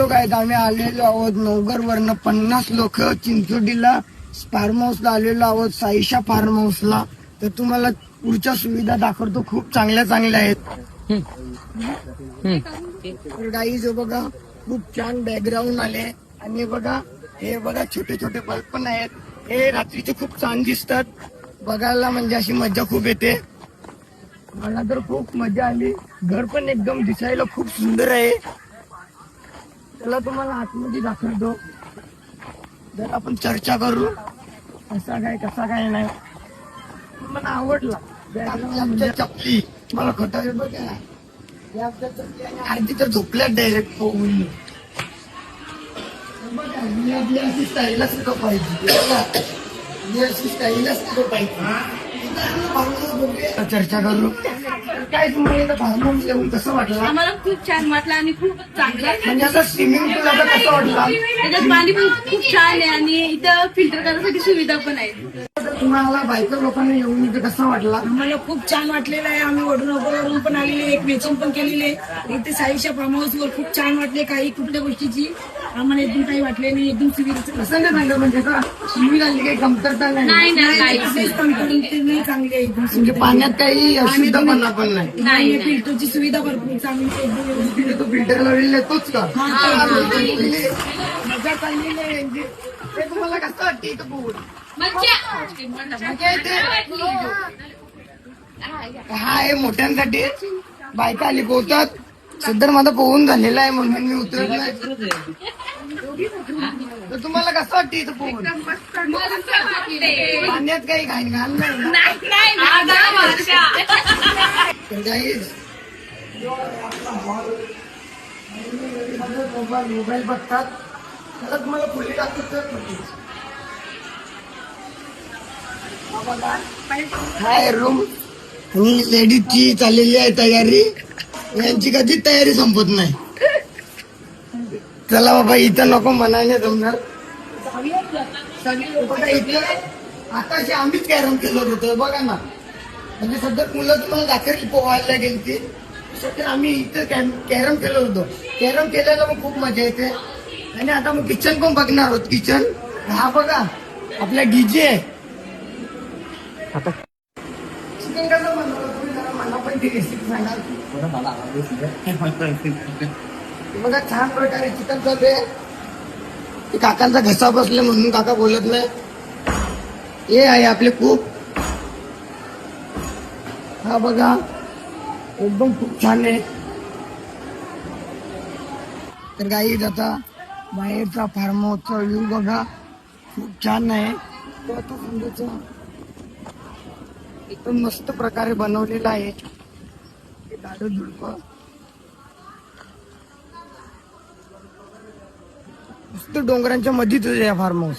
Hello काय आम्ही आलेलो आहोत नवघर वरनं 50 लोक चिंचोडीला फार्म हाऊसला आलेलो आहोत साईशा फार्म हाऊसला. तर तुम्हाला पुढच्या सुविधा दाखवतो, खूप चांगल्या आहेत. तर गाईज बघा खूप छान बॅकग्राऊंड आले आणि बघा हे बघा छोटे छोटे बल्ब पण आहेत. हे रात्रीचे खूप छान दिसतात बघायला, म्हणजे अशी मजा खूप येते. मला तर खूप मजा आली. घर पण एकदम दिसायला खूप सुंदर आहे. त्याला तुम्हाला आतमध्ये दाखवतो, जर आपण चर्चा करू कसा काय नाही. मला आवडला आमच्या चपली, मला खोटा बघा आधी तर झोपल्या डायरेक्ट होऊन स्टाईलच पाहिजे. चर्चा करू काय तुम्हाला फार्म हाऊस येऊन कसं वाटलं? आम्हाला खूप छान वाटलं आणि खूप चांगलं, म्हणजे आता स्विमिंग पूल आता कसं वाटलं? त्याच्यात पाणी पण खूप छान आहे आणि इथं फिल्टर करण्यासाठी सुविधा पण आहे. तुम्हाला बायकर लोकांना येऊन इथे कसं वाटला? आम्हाला खूप छान वाटलेलं आहे. आम्ही वडून पण आलेले, एक वेचिंग पण केलेली आहे. इथे साईशा फार्म हाऊस वर खूप छान वाटले. काही कुठल्या गोष्टीची आम्हाला एकदम काही वाटले नाही. एकदम सुविधा असं नाही सांगलं, म्हणजे का सुविधांची काही कमतरता नाही, चांगली आहे एकदम. म्हणजे पाण्यात काही अशुद्धपणा पण नाही. फिल्टरची सुविधा भरपूर चांगली आहे एकदम व्यवस्थित. तो फिल्टर लावलेला तोच का? मजा चाललेली आहे. ते तुम्हाला कसं वाटते इथं बघून? हा आहे मोठ्यांसाठी, बायका आली पोहतात. सध्या माझा पोहून झालेला आहे म्हणून मी उतरत नाही. तर तुम्हाला कसं वाटते इथं पोहून? पाण्यात काही घाण नाही. मोबाईल बघतात त्याला तुम्हाला खोली दाखवतो. हाय रूम आणि लेडीजची चाललेली आहे तयारी. यांची कधीच तयारी संपत नाही. चला बाबा इथं नको म्हणायला जमणार. बघा इथं आताशी आम्हीच कॅरम खेळत होतो बघा ना. म्हणजे सध्या मुलं तुम्हाला दाखवली पोहायला गेली ती, सध्या आम्ही इथं कॅरम खेळत होतो. कॅरम खेळायला मग खूप मजा येते. आणि आता मग किचन पण बघणार आहोत. किचन हा बघा आपला डीजे आहे. आता चिकन कसं बनवलं तुम्ही, जरा मला पण ती रेसिपी सांगा. बघा छान प्रकारे चिकन चालू आहे. काकांचा घसा बसले म्हणून काका बोलत नाही. हे आहे आपले खूप, हा बघा एकदम खूप छान आहे. तर गाईज आता बाहेरचा फार्म हाऊसचा व्ह्यू बघा खूप छान आहे. एकदम मस्त प्रकारे बनवलेला आहे. झाडं झुडपं मस्त डोंगरांच्या मध्येच आहे फार्म हाऊस.